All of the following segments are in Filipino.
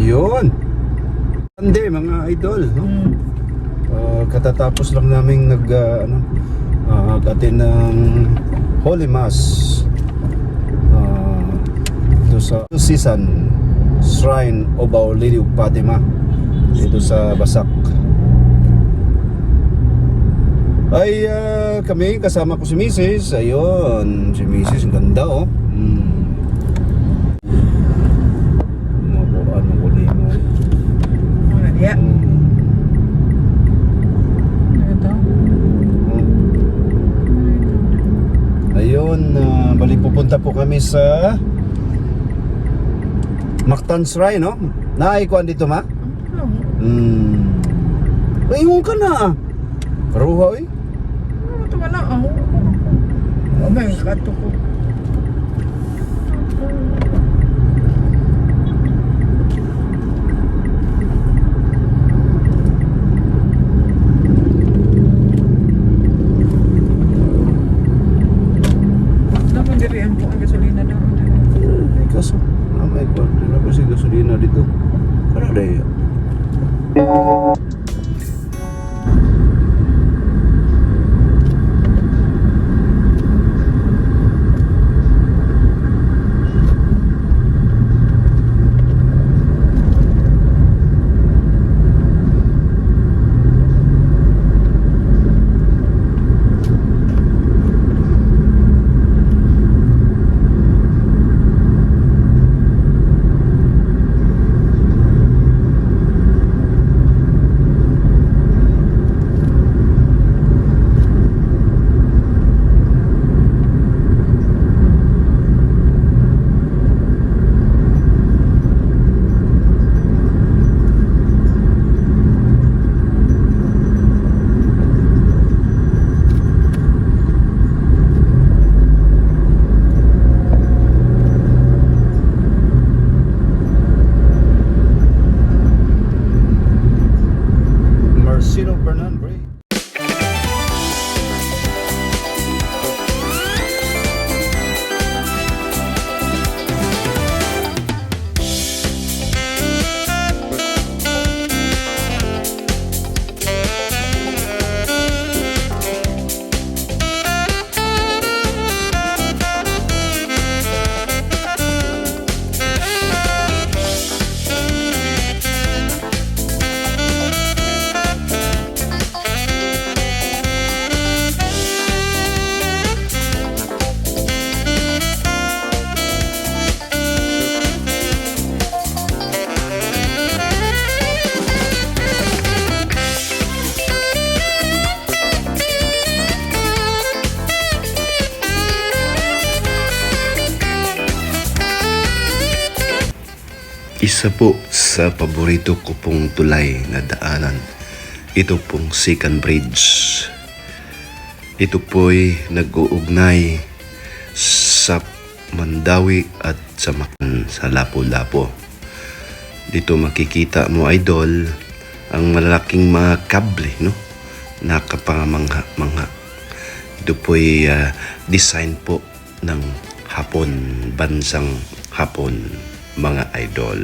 Ayun. Hindi mga idol, no? Katatapos lang naming nag-attend ng Holy Mass dito sa Susan Shrine of Our Lady of Fatima dito sa Basak. Ay kami kasama ko si Mrs. Ayun, si Mrs. ang ganda oh. Mabuan mo ni mo. Yeah. Ito. Ayun, bali pupunta po kami sa Mactan Shrine, no? Naikuan dito ma? Ayun ka na. Karuha eh. Ito ka na ako. May kato ko. Naman dirihan po ang gasolina daw. Ay kaso, may kuan na kasi gasolina dito. Kara day. Marcelo Fernandez. Isa po sa paborito ko pong tulay na daanan, ito pong Second Bridge. Ito po'y nag-uugnay sa Mandawi at sa Mactan sa Lapu-Lapu. Dito makikita mo idol ang malalaking mga kable, no? Nakapamangha-mangha. Ito po'y design po ng Hapon, bansang Hapon, mga idol.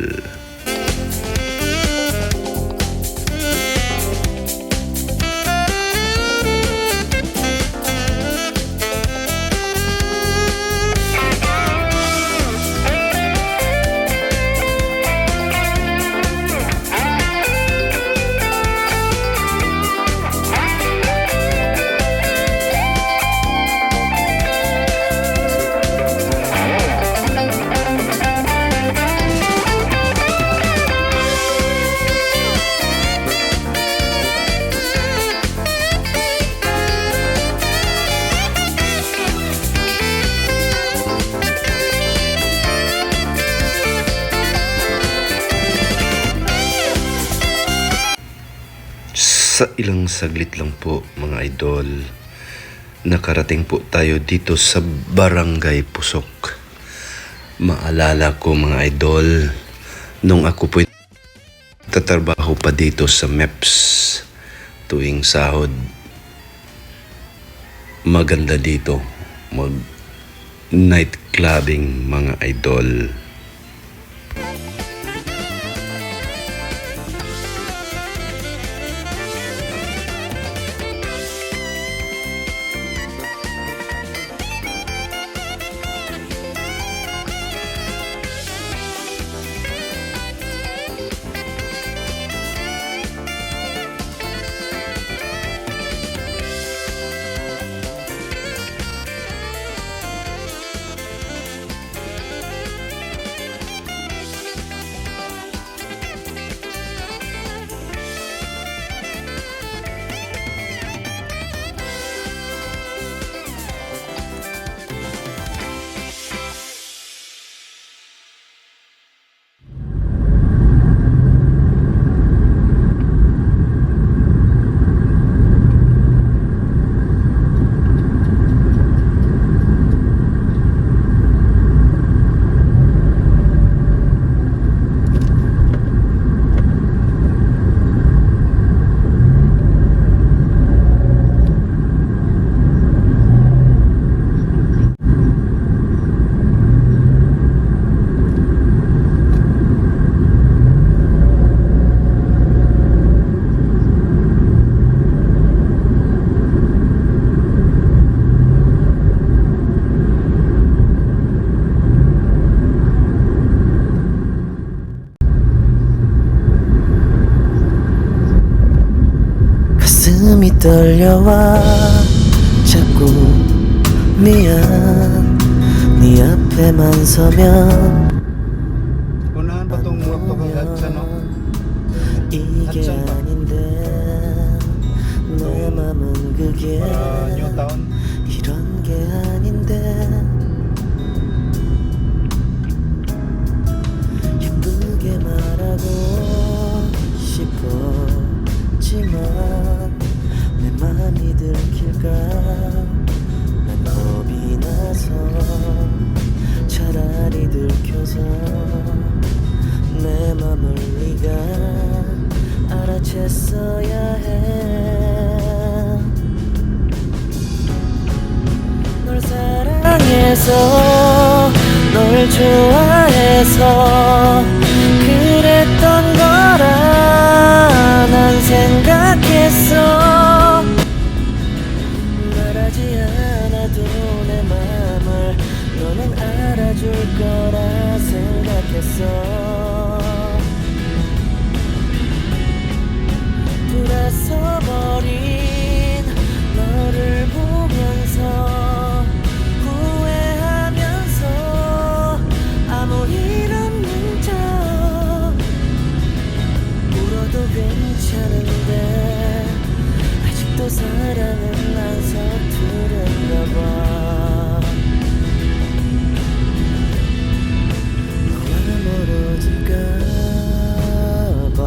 Sa ilang saglit lang po mga idol, nakarating po tayo dito sa Barangay Pusok. Maalala ko mga idol, nung ako po tatrabaho pa dito sa MEPS tuwing sahod, maganda dito mag night clubbing mga idol. 떨려와 자꾸 미안 네 앞에만 서면 Unahan pa tong motor kay Hudson, no? 이게 Hudson ba? 아닌데 내 맘은 그게 Newtown. 이런 게 아닌데 예쁘게 말하고 싶었지만 내 맘이 들킬까 난 겁이 나서 차라리 들켜서 내 맘을 네가 알아챘어야 해 널 사랑해서 널 좋아해서 그랬던 거라 난 생각했어 말하지 않아도 내 맘을 너는 알아줄 거라 생각했어 돌아서버린 너를 보면서 후회하면서 아무 일 없는 척 울어도 괜찮은데 아직도 사랑은 안 서투른가 봐 너와 멀어질까 봐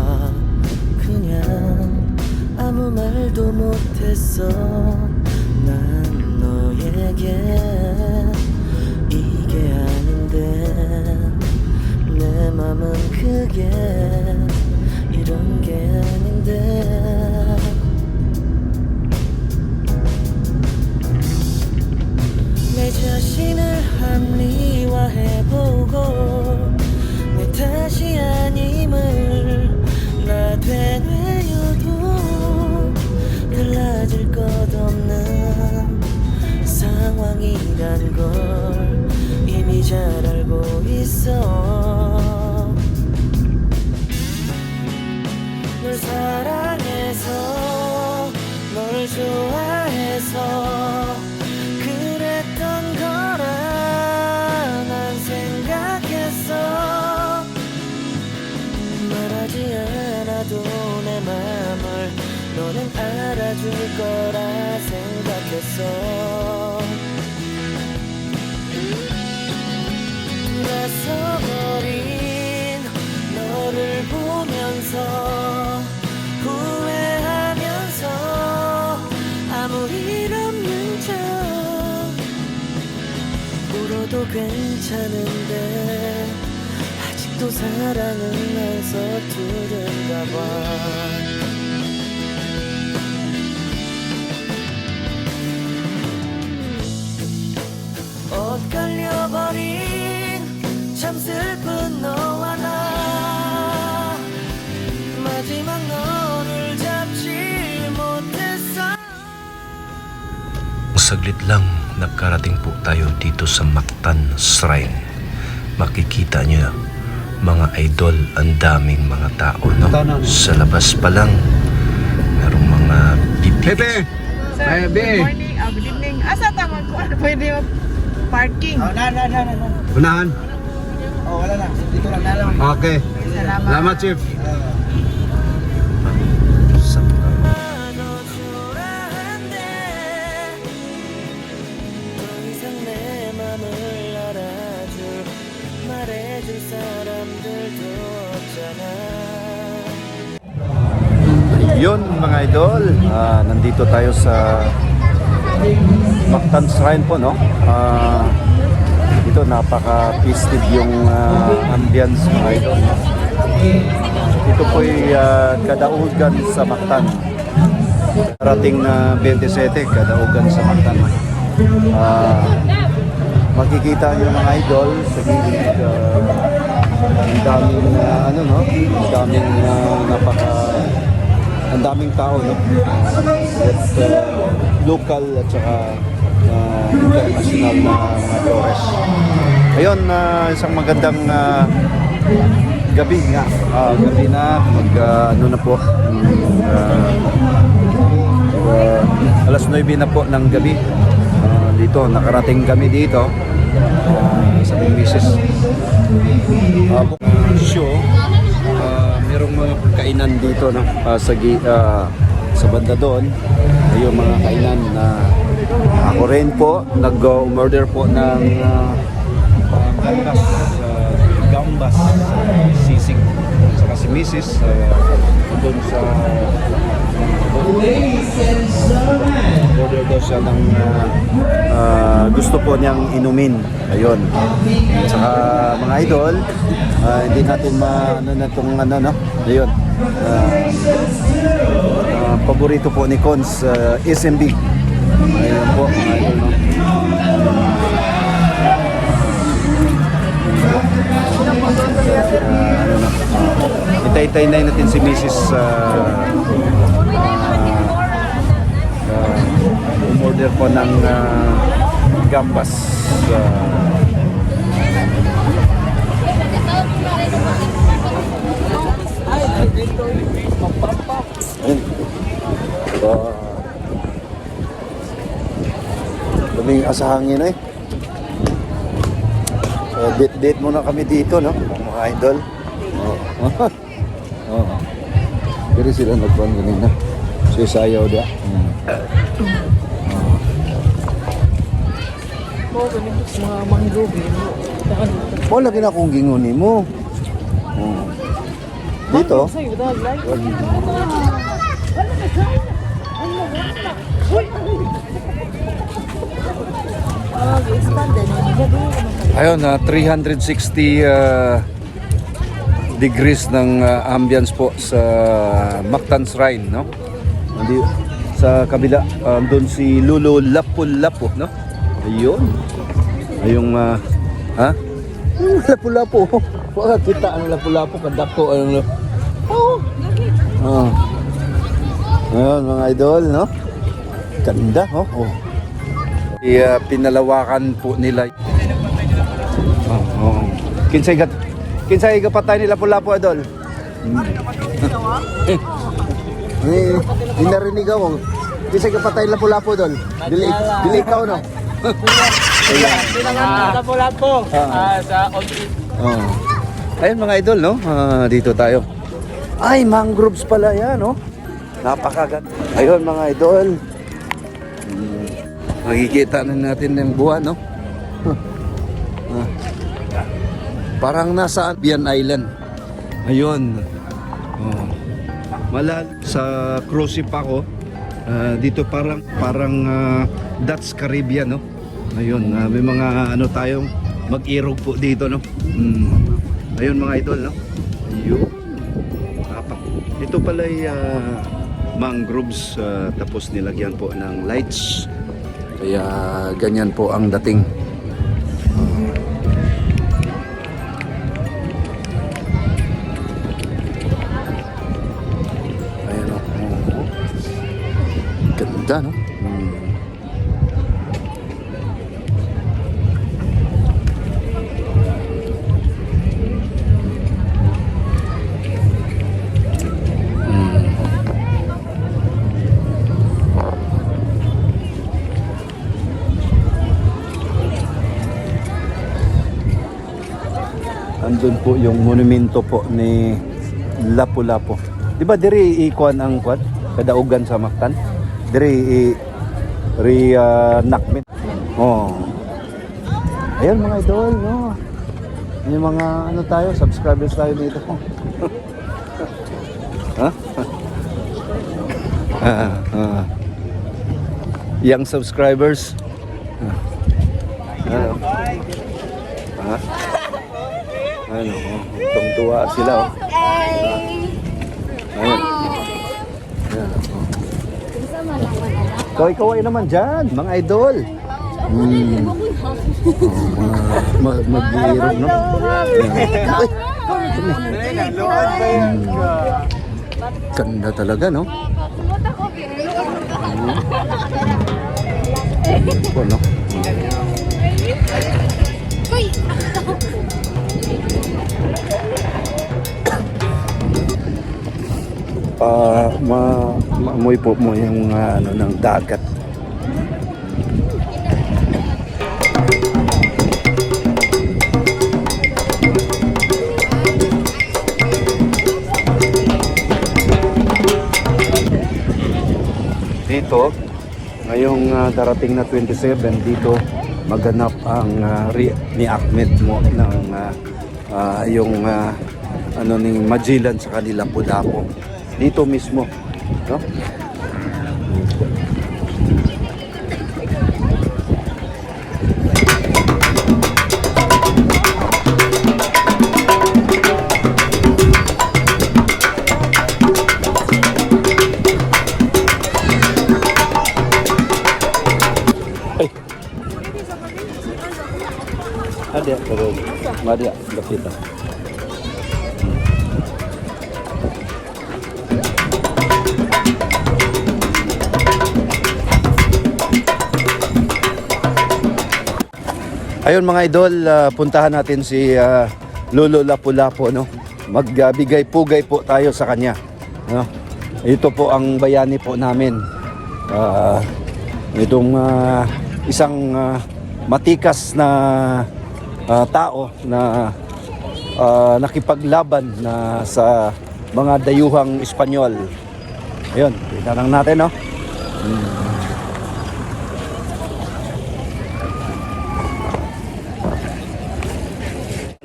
그냥 아무 말도 못했어 난 너에게 이게 아닌데 내 맘은 그게 이런 게 아닌데 내 자신을 합리화해보고 내 탓이 아님을 나 되뇌어도 달라질 것 없는 상황이란 걸 이미 잘 알고 있어 널 사랑해서 널 좋아해서 그랬던 거라 난 생각했어 말하지 않아도 내 맘을 너는 알아줄 거라 생각했어 돌아서버린 너를 보면서 후회하면서 아무 일 없는 척 울어도 괜찮은데 아직도 사랑은 안 서투른가 봐 엇갈려버린 참 슬픈 너와 나 마지막 너를 잡지 못했어 Saglit lang nakarating po tayo dito sa Mactan Shrine. Makikita nyo mga idol, ang daming mga tao, no? Sa labas pa lang merong mga bibig. Sir, Ay, good Be. morning. Good evening. Asa tama ko? Pwede yung parking. Unahan. Oh, wala na. Dito lang na lang. Okay. Salamat. Salamat, Chief. 더 이상 내 맘을 알아줄 말해줄 사람들도 없잖아 Yun mga idol, nandito tayo sa Mactan Shrine po, no? Dito napaka-festive yung ambience mga idol. Ito po'y kadaugan sa Mactan. Parating na 27, kadaugan sa Mactan. Makikita nyo mga idol sa gilid, ang daming ano, no? Ang daming ang daming tao, no? At local at saka international na mga tourists. Ayun, isang magandang gabi nga. Gabi na, ano na po. alas 9 na po ng gabi. Dito, nakarating kami dito sa Misis. Show, merong mga kainan dito no? Sa banda doon. Yung mga kainan na ako rin po nag-order po ng gambas, sisig, saka si Mrs. Doon sa order daw siya ng gusto po niyang inumin. Ayun. Saka mga idol, hindi natin ano na itong ano no. Ayun. Paborito po ni Cons, SMB. Ayun po mga idol no. Itay-tay na natin si Mrs. Umorder po ng gambas. Kaming asahangin eh. Date muna kami dito no, mga idol. Pero sila nagkuhan kanina. Sayaw dia. Mo ganito sa mga mangrove mo. Wala kina kong gingon mo. Dito. Say without like. Ayun, 360 degrees ng ambience po sa Mactan Shrine, no? Hindi sa kabila doon si Lolo Lapu-Lapu, no? Ayun. Ayong ha? Lapu-Lapu. Wala kita ang Lapu-Lapu kadako ano. Oh. Ayun mga idol, no? Ganda, oh. Oh. Pinalawakan po nila. Kinsay patay nila Lapu-Lapu idol. Hindi narinig ako. Kinsay patay nila Lapu-Lapu idol. Dili ikaw no. Lapu-Lapu sa Old Ayun mga idol no. Dito tayo. Ay mangroves pala yan no. Napakaganda. Ayun mga idol. Makikita na natin ng buwan no. Parang nasa Bian Island. Ayun. Malal sa cruise ship ako. Dito parang Dutch Caribbean no. Ayun, may mga ano tayong mag-irog po dito no. Ayun mga idol no. Ayun. Ito pala ay mangroves tapos nilagyan po ng lights. Kaya ganyan po ang dating. Ganda no? Andun po yung monumento po ni Lapu-Lapu. Di ba diri ikuan ang kuan kadaugan sa Mactan? Diri nakmin. Oh. Ayun mga idol, no. Yung mga ano tayo, subscribers tayo dito. Ha? Young subscribers. Ano? Ha? Ano? Tungtuwa sila oh. Ayun. Kaway-kaway naman dyan, mga idol. Mag-iirog, no? Ganda talaga, no? Ano? maamoy po mo yung ano ng dagat. Dito ngayong darating na 27 dito maganap ang ni Ahmed mo ng yung ano ning Magellan sa kanila Lapu-Lapu dito mismo, no? Ada, ada, kita. Ayun mga idol, puntahan natin si Lolo Lapu-Lapu, no? Magbigay pugay po tayo sa kanya, no? Ito po ang bayani po namin. Itong isang matikas na tao na nakipaglaban na sa mga dayuhang Espanyol. Ayun, tingnan natin, no?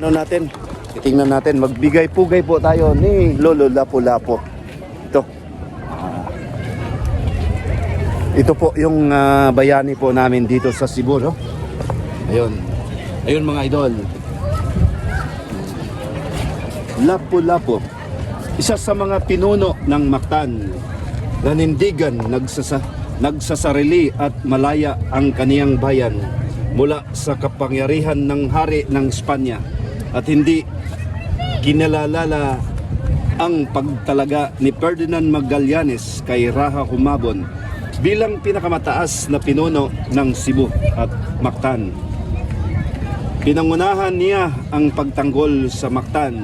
Ano natin? Titingnan natin, magbigay pugay po tayo ni Lolo Lapu-Lapu. Ito po yung bayani po namin dito sa Cebu, no? Ayun. Ayun mga idol. Lapu-Lapu, isa sa mga pinuno ng Mactan. Nanindigan, nagsasarili at malaya ang kaniyang bayan mula sa kapangyarihan ng hari ng Espanya at hindi kinalalala ang pagtalaga ni Ferdinand Magallanes kay Raja Humabon bilang pinakamataas na pinuno ng Cebu at Mactan. Pinangunahan niya ang pagtanggol sa Mactan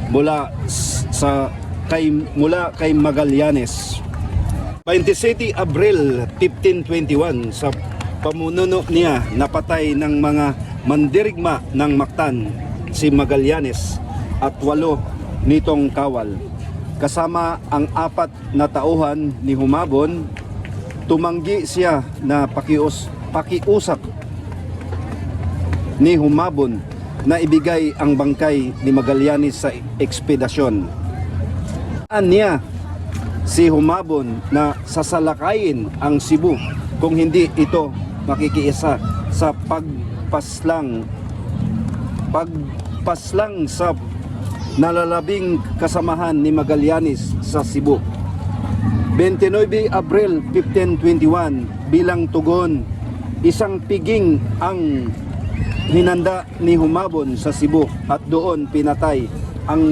mula kay Magallanes. 27 Abril 1521 sa pamununo niya napatay ng mga mandirigma ng Mactan si Magallanes at 8 nitong kawal. Kasama ang 4 na tauhan ni Humabon, tumanggi siya na pakiusap ni Humabon na ibigay ang bangkay ni Magallanes sa ekspedisyon. Niya si Humabon na sasalakayin ang Cebu kung hindi ito makikiisa sa pagpaslang sa nalalabing kasamahan ni Magallanes sa Cebu. 29 Abril 1521 bilang tugon, isang piging ang hinanda ni Humabon sa Cebu at doon pinatay ang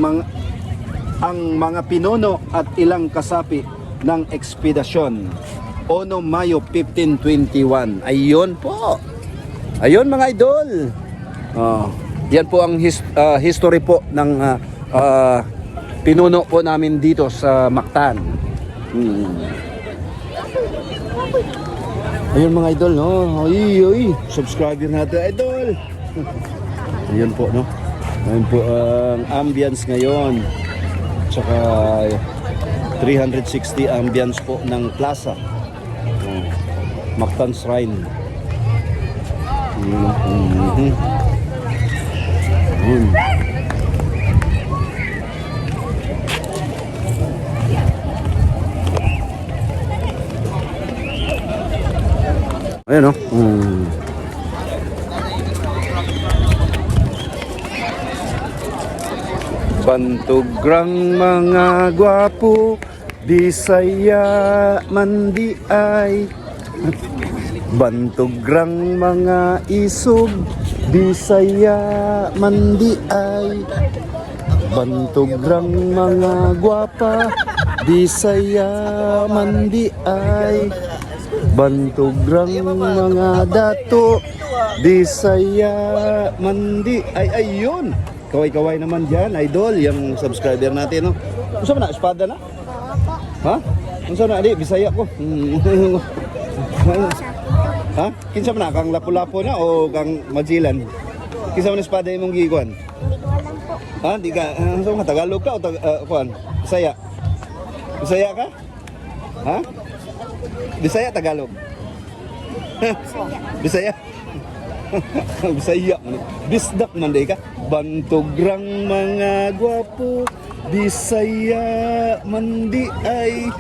mga pinuno at ilang kasapi ng ekspedisyon. 1 Mayo 1521. Ayun po. Ayun mga idol. Yan po ang history po ng pinuno po namin dito sa Mactan. Ayun mga idol, no? Oy, subscribe natin, idol. Ayun po, no? Ayun po ang ambience ngayon. Tsaka 360 ambience po ng plaza. Mactan Shrine. Ayan, no? Bantugrang mga gwapo, Bisaya man di ay. Bantugrang mga isog, Bisaya man di ay. Bantugrang mga gwapa, Bisaya man di ay. Bantugrang mga dato, Bisaya man di ay. Ayun, kaway-kaway naman dyan, idol, yung subscriber natin, no? Gusto mo na, espada na? Ha? Unsa na di Bisaya ko. Ha? Kinsa man na kang lapu-lapu na o kang Magellan? Kinsa man espada imong gikuan? Hindi ko alam po. Ha, di ka unsa man Tagalog ka o kuan? Bisaya? Bisaya ka? Ha? Bisaya Tagalog? Bisaya. Bisaya man. Bisdak man day ka. Bantograng mga gwapo, Bisaya man di ay.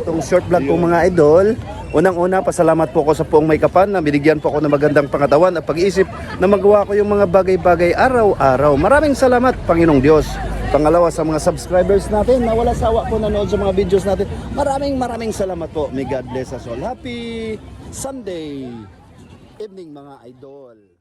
Itong short vlog ko mga idol. Unang-una, pasalamat po ako sa Poong May Kapan na binigyan po ako ng magandang pangatawan at pag-iisip na magawa ko yung mga bagay-bagay araw-araw. Maraming salamat, Panginoong Diyos. Pangalawa, sa mga subscribers natin na wala sawa po nanood sa mga videos natin. Maraming salamat po. May God bless us all. Happy Sunday evening mga idol.